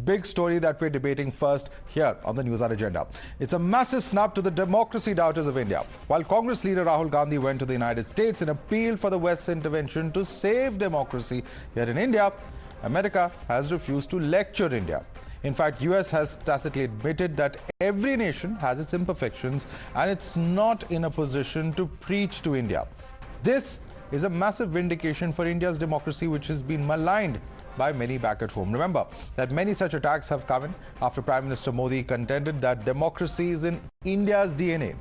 big story that we're debating first here on the NewsHour Agenda. It's a massive snub to the democracy doubters of India. While Congress leader Rahul Gandhi went to the United States and appealed for the West's intervention to save democracy here in India, America has refused to lecture India. In fact, US has tacitly admitted that every nation has its imperfections and it's not in a position to preach to India. This is a massive vindication for India's democracy, which has been maligned by many back at home. Remember that many such attacks have come in after Prime Minister Modi contended that democracy is in India's DNA.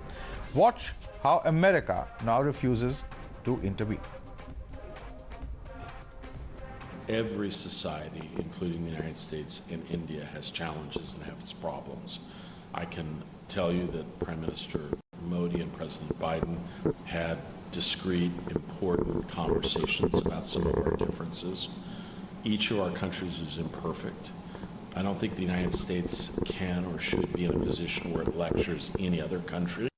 Watch how America now refuses to intervene. Every society, including the United States and India, has challenges and has problems. I can tell you that Prime Minister Modi and President Biden had discrete, important conversations about some of our differences. Each of our countries is imperfect. I don't think the United States can or should be in a position where it lectures any other country.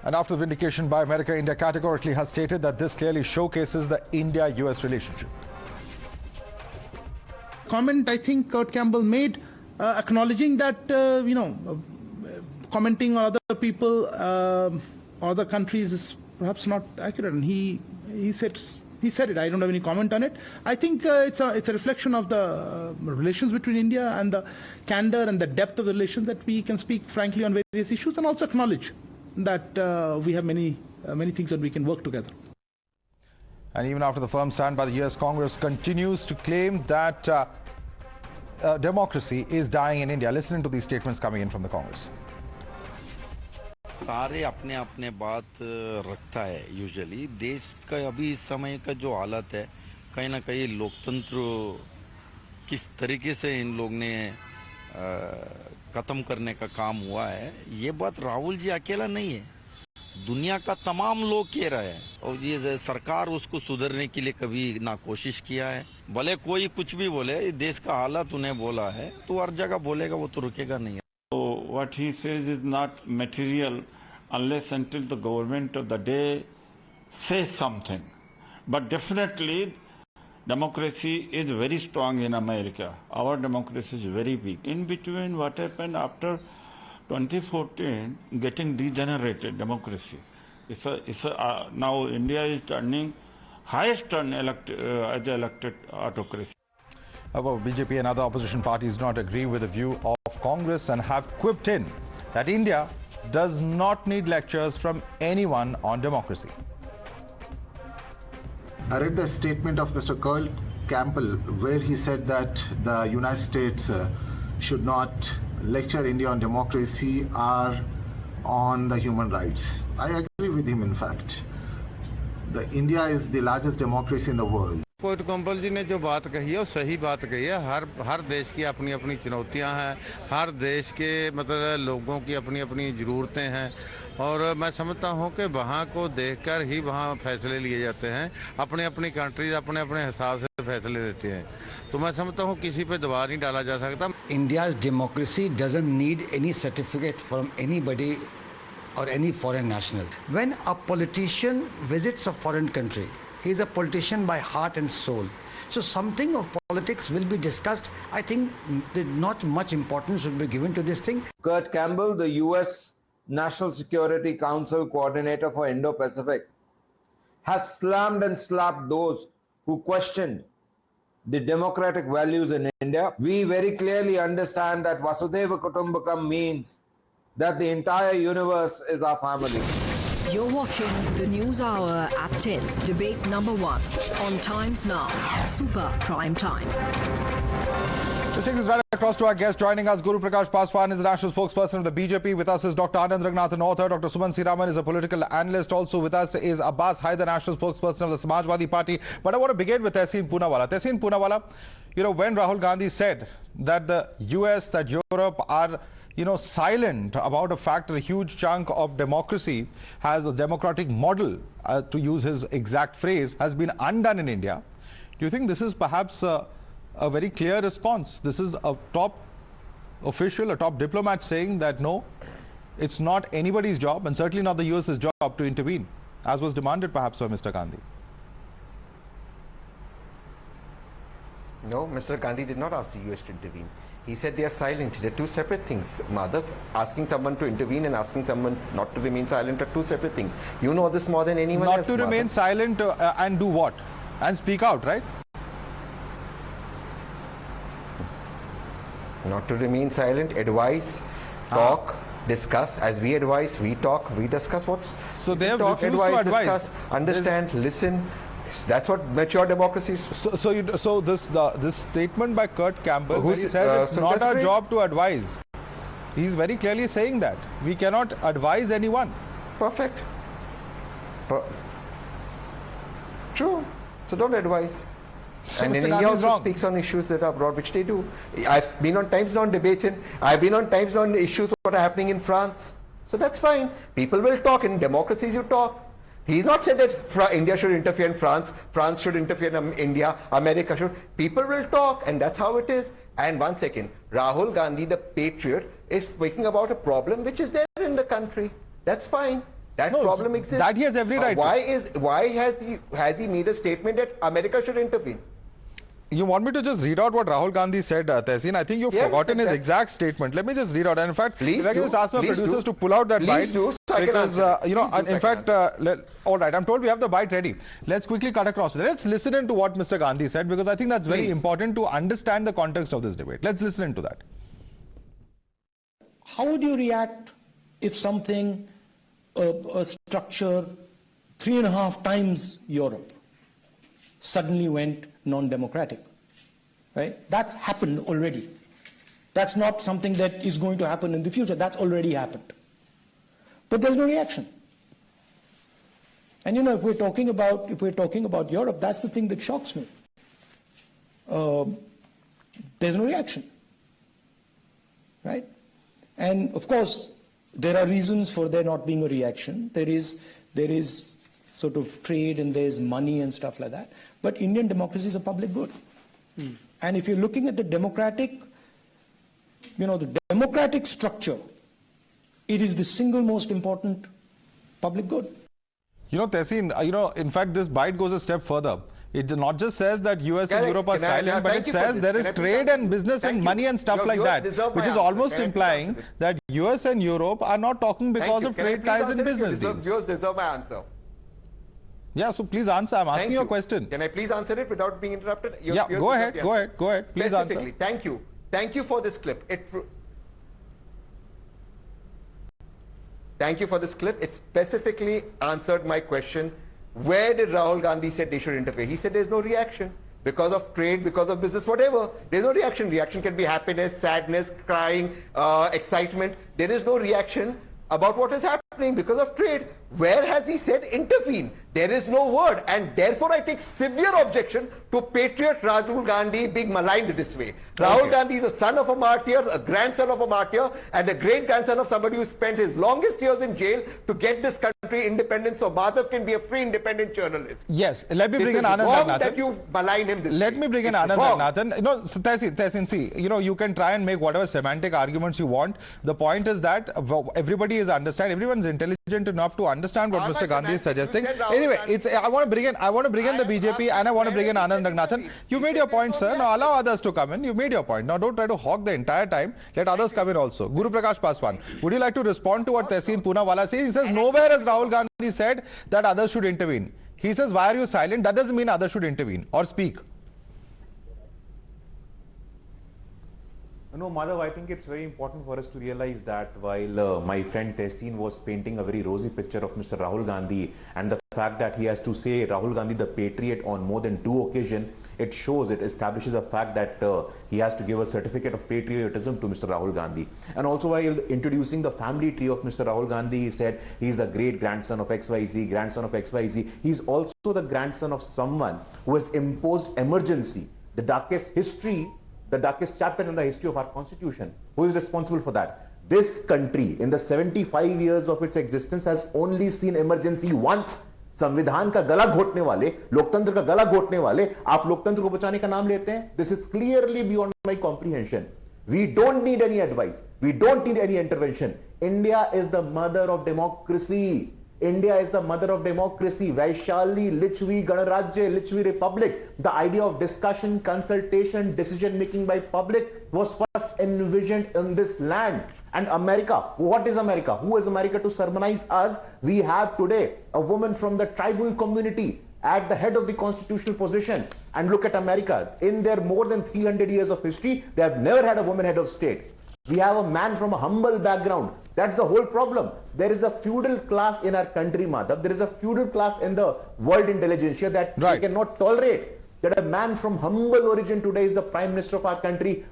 And after the vindication by America, India categorically has stated that this clearly showcases the India-US relationship. Comment I think Kurt Campbell made, acknowledging that, commenting on other people or other countries is perhaps not accurate. And he said it. I don't have any comment on it. I think it's a reflection of the relations between India and the candor and the depth of the relations that we can speak frankly on various issues, and also acknowledge that we have many things that we can work together. And even after the firm stand by the US, Congress continues to claim that democracy is dying in India. Listen to these statements coming in from the Congress. सारे अपने अपने बात रखता है usually. देश का अभी इस समय का जो हालत है, कहीं ना कहीं लोकतंत्र किस तरीके से इन लोग ने खत्म करने का काम हुआ है, ये बात राहुल जी अकेला नहीं है, दुनिया का तमाम लोग कह रहे हैं. और ये सरकार उसको सुधरने के लिए कभी ना कोशिश किया है. भले कोई कुछ भी बोले, देश का हालत उन्हें बोला है तो हर जगह बोलेगा, वो तो रुकेगा नहीं. What he says is not material unless until the government of the day says something. But definitely democracy is very strong in America. Our democracy is very weak. In between, what happened after 2014, getting degenerated democracy. Now India is turning highest turn as elected autocracy. However, BJP and other opposition parties do not agree with the view of Congress and have quipped in that India does not need lectures from anyone on democracy. I read the statement of Mr. Kurt Campbell where he said that the United States should not lecture India on democracy or on the human rights. I agree with him, in fact. India is the largest democracy in the world. Kurt Campbell ji ने जो बात कही है वो सही बात कही है. हर देश की अपनी अपनी चुनौतियां हैं, हर देश के मतलब लोगों की अपनी अपनी ज़रूरतें हैं, और मैं समझता हूं कि वहां को देखकर ही वहां फैसले लिए जाते हैं. अपनी अपनी कंट्रीज अपने अपने हिसाब से फैसले लेते हैं, तो मैं समझता हूं किसी पे दबाव नहीं डाला जा सकता. India's democracy doesn't need any certificate from anybody or any foreign national. When a politician visits a foreign country, he is a politician by heart and soul. So something of politics will be discussed. I think not much importance should be given to this thing. Kurt Campbell, the US National Security Council coordinator for Indo-Pacific, has slammed and slapped those who questioned the democratic values in India. We very clearly understand that Vasudhaiva Kutumbakam means that the entire universe is our family. You're watching the News Hour at 10, debate number 1 on Times Now, Super Prime Time. Let's take this right across to our guest. Joining us, Guru Prakash Paswan is the national spokesperson of the BJP. With us is Dr. Anand Ranganathan, author. Dr. Suman Siraman is a political analyst. Also with us is Abbas Haider, national spokesperson of the Samajwadi Party. But I want to begin with Tehseen Poonawalla. Tehseen Poonawalla, when Rahul Gandhi said that the US, that Europe are silent about a fact that a huge chunk of democracy has a democratic model, to use his exact phrase, has been undone in India. Do you think this is perhaps a very clear response? This is a top official, a top diplomat saying that no, it's not anybody's job and certainly not the US's job to intervene, as was demanded perhaps by Mr. Gandhi. No, Mr. Gandhi did not ask the US to intervene. He said they are silent. They're two separate things. Madhav, asking someone to intervene and asking someone not to remain silent are two separate things. You know this more than anyone else. Not to remain silent and do what? And speak out, right? Not to remain silent, advise, talk, discuss. As we advise, we talk, we discuss what's... So they have talk, refused to advise. discuss, understand, listen. That's what mature democracies... So this statement by Kurt Campbell, where he says it's not our job to advise. He's very clearly saying that. We cannot advise anyone. Perfect. True. So don't advise. So and Mr. in Gandhi India is also wrong. speaks on issues that are broad, which they do. I've been on Times Now debates and I've been on Times Now issues what are happening in France. So that's fine. People will talk. In democracies you talk. He's not said that India should interfere in France, France should interfere in India, America should. People will talk, and that's how it is. And one second, Rahul Gandhi, the patriot, is speaking about a problem which is there in the country. That's fine. That problem exists. That he has every right. Why has he made a statement that America should intervene? You want me to just read out what Rahul Gandhi said, Tehseen? I think you've forgotten his exact statement. Let me just read out. And in fact, if I can just ask my producers to pull out that bite. So I can answer. In fact, all right, I'm told we have the bite ready. Let's quickly cut across. Let's listen into what Mr. Gandhi said, because I think that's very important to understand the context of this debate. Let's listen into that. How would you react if something, a structure 3.5 times Europe suddenly went non-democratic, right? That's happened already. That's not something that is going to happen in the future. That's already happened. But there's no reaction. And if we're talking about Europe, that's the thing that shocks me. There's no reaction, right? And of course, there are reasons for there not being a reaction. There is sort of trade and there's money and stuff like that. But Indian democracy is a public good. And if you're looking at the democratic structure, it is the single most important public good. Tehseen, in fact, this bite goes a step further. It not just says that US and Europe are silent, but it says there is trade and business and money and stuff like that, which is almost implying that US and Europe are not talking because of trade ties and business deals. Viewers deserve my answer. Yeah, so please answer. I'm asking you a question. Can I please answer it without being interrupted? Yeah, go ahead. Please answer. Thank you. Thank you for this clip. Thank you for this clip. It specifically answered my question. Where did Rahul Gandhi say they should interfere? He said there's no reaction. Because of trade, because of business, whatever. There's no reaction. Reaction can be happiness, sadness, crying, excitement. There is no reaction about what is happening because of trade. Where has he said intervene? There is no word, and therefore I take severe objection to patriot Rahul Gandhi being maligned this way. Rahul Gandhi is a son of a martyr, a grandson of a martyr, and the great-grandson of somebody who spent his longest years in jail to get this country independent, so Madhav can be a free independent journalist. Yes, let me bring in Anand Ranganathan. That you malign him this Let way. me bring in Anand Ranganathan. Tehseen, see, you can try and make whatever semantic arguments you want. The point is that everybody is everyone's intelligent enough to understand what Mr. Gandhi is suggesting. Anyway, I want to bring in the BJP and I want to bring in Anand Ranganathan. You made your point, sir. Now allow others to come in. You made your point. Now don't try to hog the entire time. Let others come in also. Guru Prakash Paswan, would you like to respond to what Tehseen Poonawala says? He says nowhere has Rahul Gandhi said that others should intervene. He says, why are you silent? That doesn't mean others should intervene or speak. No, Madhav, I think it's very important for us to realize that while my friend Tehseen was painting a very rosy picture of Mr. Rahul Gandhi and the fact that he has to say Rahul Gandhi the patriot on more than 2 occasions, it establishes a fact that he has to give a certificate of patriotism to Mr. Rahul Gandhi. And also while introducing the family tree of Mr. Rahul Gandhi, he said he's the great grandson of XYZ, grandson of XYZ. He's also the grandson of someone who has imposed emergency, the darkest chapter in the history of our constitution. Who is responsible for that? This country, in the 75 years of its existence, has only seen emergency once. संविधान का गला घोटने वाले, लोकतंत्र का गला घोटने वाले, आप लोकतंत्र को बचाने का नाम लेते हैं? This is clearly beyond my comprehension. We don't need any advice. We don't need any intervention. India is the mother of democracy. India is the mother of democracy. Vaishali, Lichvi, Ganarajya, Lichvi Republic. The idea of discussion, consultation, decision making by public was first envisioned in this land. And America, what is America? Who is America to sermonize us? We have today a woman from the tribal community at the head of the constitutional position. And look at America. In their more than 300 years of history, they have never had a woman head of state. We have a man from a humble background. That's the whole problem. There is a feudal class in our country, Madhav. There is a feudal class in the world intelligentsia that we cannot tolerate. That a man from humble origin today is the Prime Minister of our country,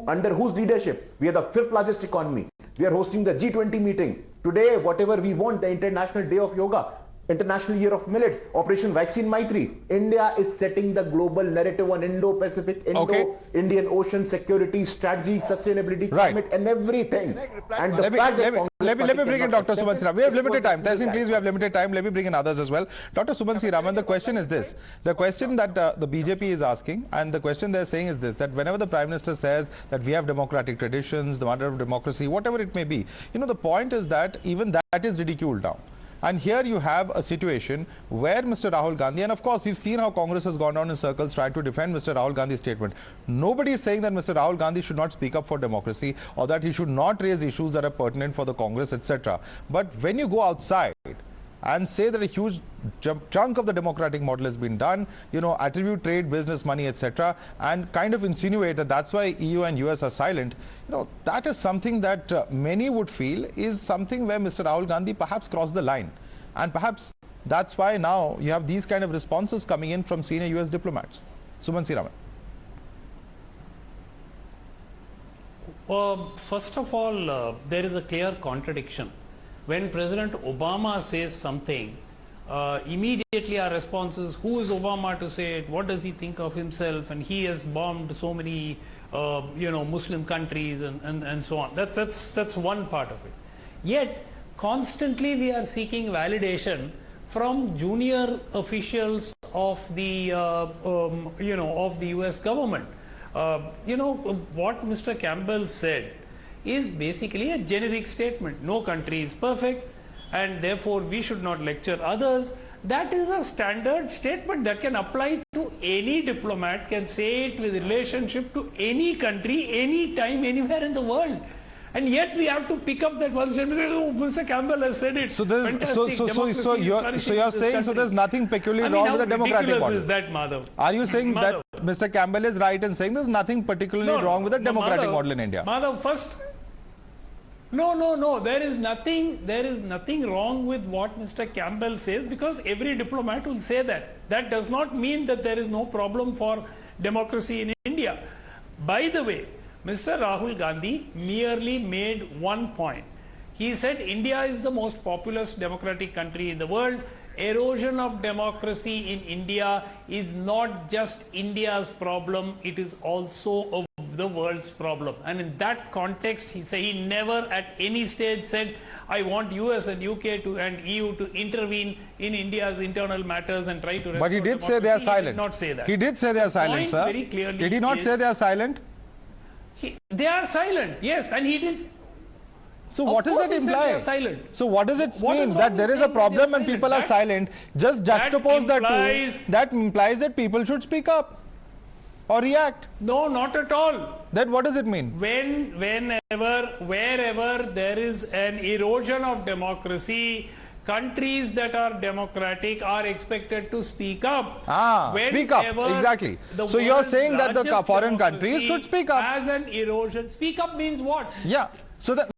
under whose leadership we are the 5th largest economy. We are hosting the G20 meeting. Today, whatever we want, the International Day of Yoga, International Year of Millets, Operation Vaccine Maitri. India is setting the global narrative on Indo-Pacific, Indo-Indian Ocean security, strategy, sustainability, climate, and everything. And the fact that let me bring in Dr. Suman Siraman. We have limited time. Tehseen, please, we have limited time. Let me bring in others as well. Dr. Suman Siraman, the question is this. The question that the BJP is asking, and the question they're saying is this, that whenever the Prime Minister says that we have democratic traditions, the mother of democracy, whatever it may be, the point is that even that is ridiculed now. And here you have a situation where Mr. Rahul Gandhi, and of course we've seen how Congress has gone on in circles trying to defend Mr. Rahul Gandhi's statement. Nobody is saying that Mr. Rahul Gandhi should not speak up for democracy or that he should not raise issues that are pertinent for the Congress, etc. But when you go outside and say that a huge chunk of the democratic model has been done, attribute trade, business, money, etc., and kind of insinuate that that's why EU and US are silent, that is something that many would feel is something where Mr. Rahul Gandhi perhaps crossed the line. And perhaps that's why now you have these kind of responses coming in from senior US diplomats. Suman Siraman. First of all, there is a clear contradiction. When President Obama says something, immediately our response is, who is Obama to say it? What does he think of himself? And he has bombed so many, Muslim countries and so on. That's one part of it. Yet, constantly we are seeking validation from junior officials of the, of the US government. What Mr. Campbell said is basically a generic statement. No country is perfect and therefore we should not lecture others. That is a standard statement that can apply to any diplomat, can say it with relationship to any country, any time, anywhere in the world. And yet we have to pick up that one statement and say, oh, Mr. Campbell has said it. So you're saying there's nothing peculiarly wrong with the democratic model. Is that, Madhav? Are you saying that Mr. Campbell is right in saying there's nothing particularly wrong with the democratic model in India? Madhav, first, no. There is nothing wrong with what Mr. Campbell says, because every diplomat will say that. That does not mean that there is no problem for democracy in India. By the way, Mr. Rahul Gandhi merely made one point. He said India is the most populous democratic country in the world. Erosion of democracy in India is not just India's problem, it is also the world's problem. And in that context, he never at any stage said, I want US and UK and EU to intervene in India's internal matters and try to restore But he did say they are silent. He did not say that. He did say they are silent, sir. Very clearly did he not say they are silent? They are silent, yes, and he did. So what does that imply? Silent. So what does it mean? That there is a problem and people are silent? Just juxtapose that to, that implies that people should speak up or react. No, not at all. Then what does it mean? Wherever there is an erosion of democracy, countries that are democratic are expected to speak up. Speak up, exactly. So you're saying that the foreign countries should speak up. As an erosion, speak up means what? Yeah. So that's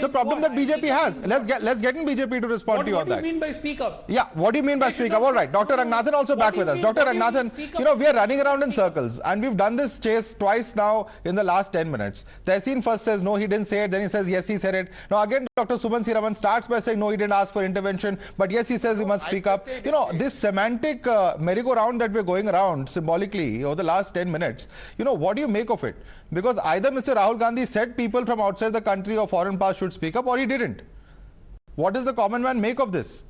the problem that BJP has. Let's get in BJP to respond to you on that. What do you mean by speak up? Yeah, what do you mean by speak up? All right, Dr. Ranganathan also back with us. Dr. Ranganathan, we are running around in circles and we've done this chase twice now in the last 10 minutes. Tehseen first says no, he didn't say it. Then he says yes, he said it. Now again, Dr. Suman Siraman starts by saying no, he didn't ask for intervention, but yes, he says he must speak up. This semantic merry-go-round that we're going around symbolically over the last 10 minutes, what do you make of it? Because either Mr. Rahul Gandhi said people from outside the country or foreign powers should speak up, or he didn't. What does the common man make of this?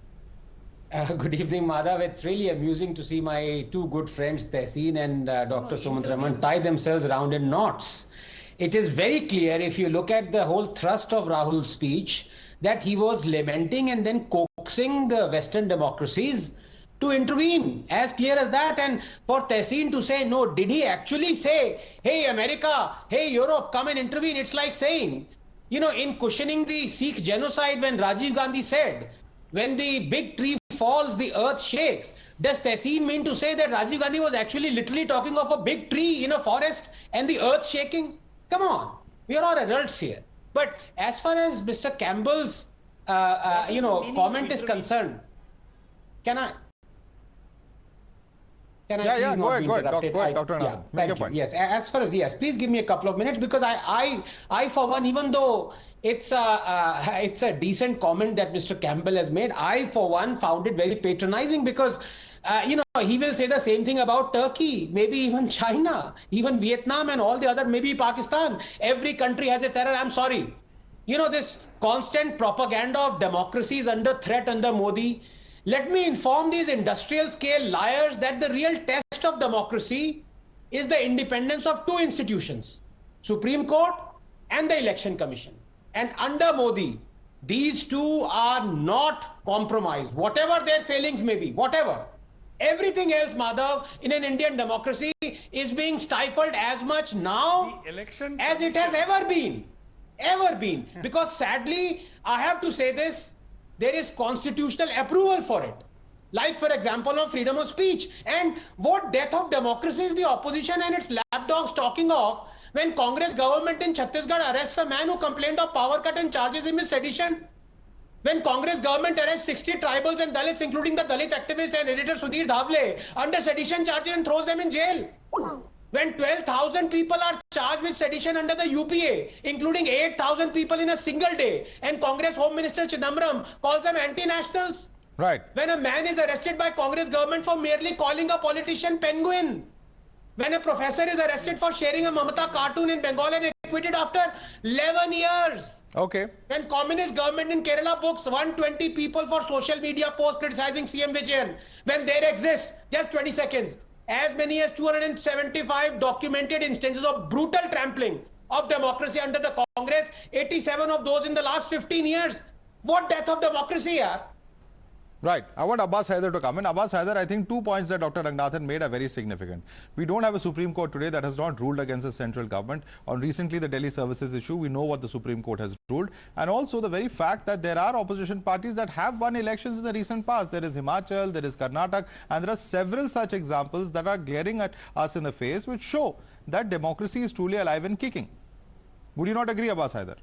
Good evening, Madhav. It's really amusing to see my two good friends, Tehseen and Dr. Suman Siraman, tie themselves around in knots. It is very clear, if you look at the whole thrust of Rahul's speech, that he was lamenting and then coaxing the Western democracies to intervene, as clear as that. And for Tehseen to say, no, did he actually say, hey America, hey Europe, come and intervene? It's like saying, you know, in cushioning the Sikh genocide, when Rajiv Gandhi said, when the big tree falls, the earth shakes. Does Tehseen mean to say that Rajiv Gandhi was actually literally talking of a big tree in a forest and the earth shaking? Come on, we are all adults here. But as far as Mr. Campbell's, comment is concerned, can I please not be interrupted? Go ahead, Dr. Anand. Make your point. Yes, as far as, yes, please give me a couple of minutes, because I for one, even though it's a decent comment that Mr. Campbell has made, I for one found it very patronizing, because he will say the same thing about Turkey, maybe even China, even Vietnam and all the other, maybe Pakistan. Every country has its error. I'm sorry. You know, this constant propaganda of democracy is under threat under Modi. Let me inform these industrial scale liars that the real test of democracy is the independence of two institutions, Supreme Court and the Election Commission. And under Modi, these two are not compromised, whatever their failings may be, whatever. Everything else, Madhav, in an Indian democracy is being stifled as much now as it has ever been. Because sadly, I have to say this, there is constitutional approval for it. Like, for example, on freedom of speech. And what death of democracy is the opposition and its lapdogs talking of when Congress government in Chhattisgarh arrests a man who complained of power cut and charges him with sedition? When Congress government arrests 60 tribals and Dalits, including the Dalit activist and editor Sudhir Dhavle, under sedition charges and throws them in jail? When 12,000 people are charged with sedition under the UPA, including 8,000 people in a single day, and Congress Home Minister Chidambaram calls them anti-nationals? Right. When a man is arrested by Congress government for merely calling a politician penguin? When a professor is arrested for sharing a Mamata cartoon in Bengal and acquitted after 11 years? Okay. When communist government in Kerala books 120 people for social media posts criticizing CM Vijayan, when there exists, just 20 seconds, as many as 275 documented instances of brutal trampling of democracy under the Congress, 87 of those in the last 15 years. What death of democracy are? Right. I want Abbas Haider to come in. Abbas Haider, I think 2 points that Dr. Ranganathan made are very significant. We don't have a Supreme Court today that has not ruled against the central government. On recently the Delhi services issue, we know what the Supreme Court has ruled. And also the very fact that there are opposition parties that have won elections in the recent past. There is Himachal, there is Karnataka, and there are several such examples that are glaring at us in the face, which show that democracy is truly alive and kicking. Would you not agree, Abbas Haider?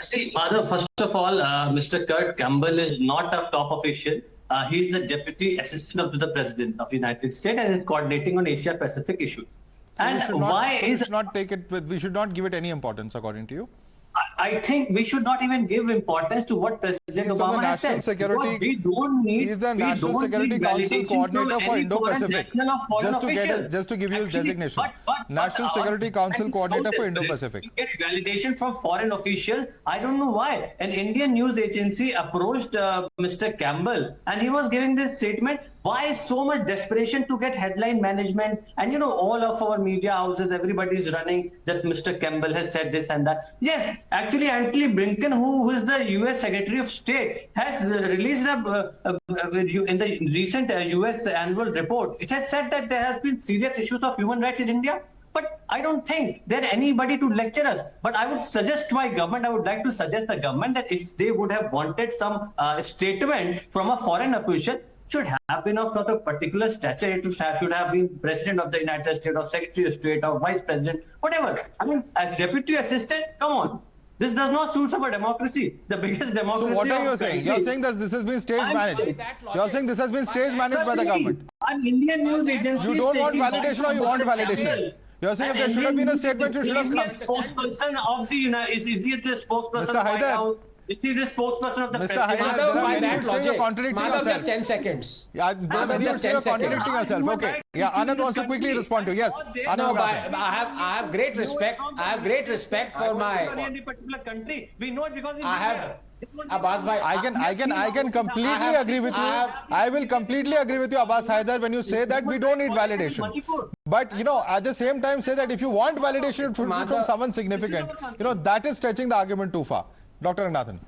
See, Madhav, first of all, Mr. Kurt Campbell is not a top official. He is a deputy assistant of the president of the United States and is coordinating on Asia Pacific issues. So And we should not give it any importance, according to you? I think we should not even give importance to what President Obama has said. We don't need. He is the National Security Council coordinator for Indo-Pacific. Just to give you his designation. National Security Council coordinator for Indo-Pacific. You get validation from foreign officials. I don't know why. An Indian news agency approached Mr. Campbell and he was giving this statement. Why so much desperation to get headline management? And you know, all of our media houses, everybody is running that Mr. Campbell has said this and that. Yes, actually, Antony Blinken, who is the US Secretary of State, has released in the recent US annual report. It has said that there has been serious issues of human rights in India. But I don't think there's anybody to lecture us. But I would suggest my government, I would like to suggest the government that if they would have wanted some statement from a foreign official, should have been of sort of particular stature. It should have been President of the United States or Secretary of State or Vice President, whatever. I mean, as Deputy Assistant, come on. This does not suit our democracy. The biggest democracy. So what are you saying? You're saying that this has been stage managed. You're saying this has been stage managed by the government. An Indian news agency. You don't want validation or you want validation? You're saying if there should have been a statement, you should have come. Spokesperson of the is he the spokesperson Mr. Haider. Is he the spokesperson of the Mr. president? Haider, there are many you say you're contradicting yourself. Just 10 seconds. Yeah, there are many you say you're contradicting yourself. Okay. Yeah, Anand wants to quickly respond to you. Yes. No, I have great respect. I have great respect for my. Any particular country, we know it because I have. Abbas bhai, I can completely agree with you. I will completely agree with you, Abbas Haider, when you say that we don't need validation. But, you know, at the same time say that if you want validation from someone significant, you know, that is stretching the argument too far. Dr. Ranganathan.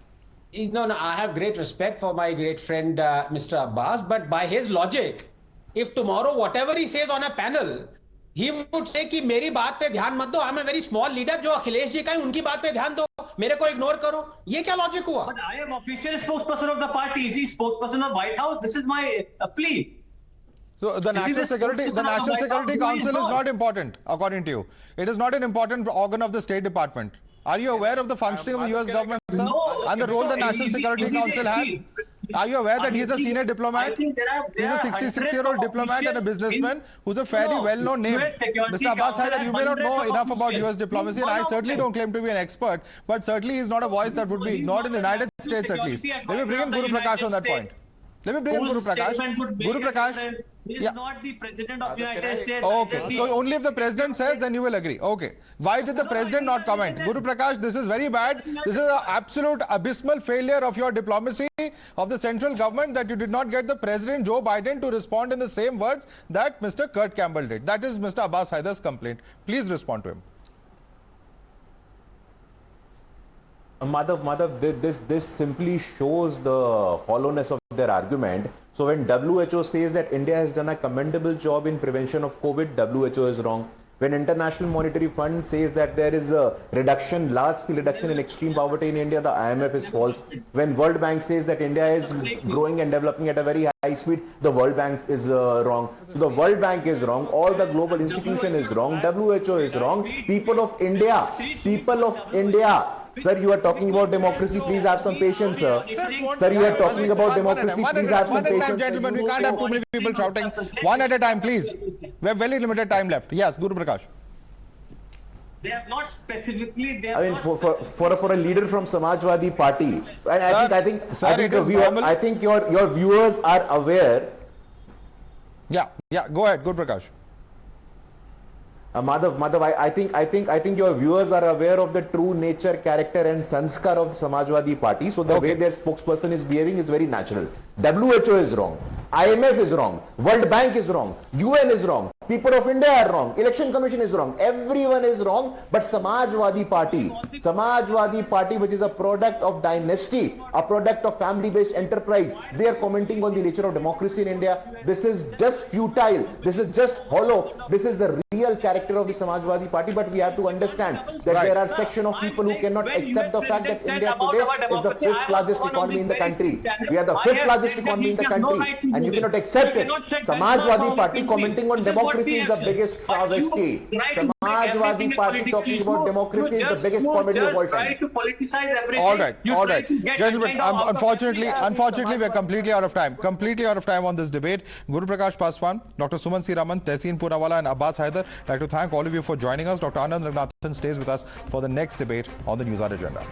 No, I have great respect for my great friend Mr. Abbas, but by his logic, if tomorrow whatever he says on a panel, he would say कि मेरी बात पे ध्यान मत दो, I'm a very small leader, जो अखिलेश जी का है उनकी बात पे ध्यान दो, मेरे को इग्नोर करो, ये क्या लॉजिक हुआ? But I am official spokesperson of the party. Is he spokesperson of White House? This is my plea. So the National Security Council is not important, according to you. It is not an important organ of the State Department. Are you aware of the functioning of the US government, sir? No, and the role the National Security Council has? Are you aware that he is a senior diplomat? He's a 66-year-old diplomat and a businessman who's a fairly well-known name. Mr. Abbas Haider, you may not know enough about US diplomacy, and I certainly don't claim to be an expert, but certainly he's not a voice that would be ignored in the United States at least. Let me bring in Guru Prakash on that point. Let me bring in Guru Prakash. Guru Prakash. He is not the president of the United States. Okay, so only if the president says, then you will agree. Okay. Why did the president not comment? Guru Prakash, this is very bad. This is an absolute abysmal failure of your diplomacy of the central government that you did not get the president, Joe Biden, to respond in the same words that Mr. Kurt Campbell did. That is Mr. Abbas Haider's complaint. Please respond to him. Madhav, this simply shows the hollowness of their argument. So when WHO says that India has done a commendable job in prevention of COVID, WHO is wrong. When International Monetary Fund says that there is a reduction, large-scale reduction in extreme poverty in India, the IMF is false. When World Bank says that India is growing and developing at a very high speed, the World Bank is wrong. So the World Bank is wrong. All the global institution is wrong. WHO is wrong. People of India. Sir, you are talking about democracy. Please have some patience, sir. Sir, you are talking about democracy. Please have some patience. One at a time, gentlemen. We can't have too many people shouting. One at a time, please. We have very limited time left. Yes, Guru Prakash. They have not specifically. For a leader from Samajwadi Party, and I think your viewers are aware. Yeah. Go ahead, Guru Prakash. Madhav, I think your viewers are aware of the true nature, character and sanskar of the Samajwadi Party. So the way their spokesperson is behaving is very natural. WHO is wrong. IMF is wrong. World Bank is wrong. UN is wrong. People of India are wrong. Election Commission is wrong. Everyone is wrong. But Samajwadi Party, which is a product of dynasty, a product of family-based enterprise, they are commenting on the nature of democracy in India. This is just futile. This is just hollow. This is the real character of the Samajwadi Party. But we have to understand that there are section of people who cannot accept the fact that India today is the fifth largest economy in the country. We are the fifth largest economy in the country, and you cannot accept it. Samajwadi Party commenting on democracy is the biggest travesty. Samajwadi Party talking about democracy is the biggest comedy of all time. All right. Gentlemen, unfortunately, we are completely out of time on this debate. Guru Prakash Paswan, Dr. Suman C. Raman, Tehseen Poonawala and Abbas Haider. I'd like to thank all of you for joining us. Dr. Anand Ranganathan stays with us for the next debate on the NewsHour Agenda.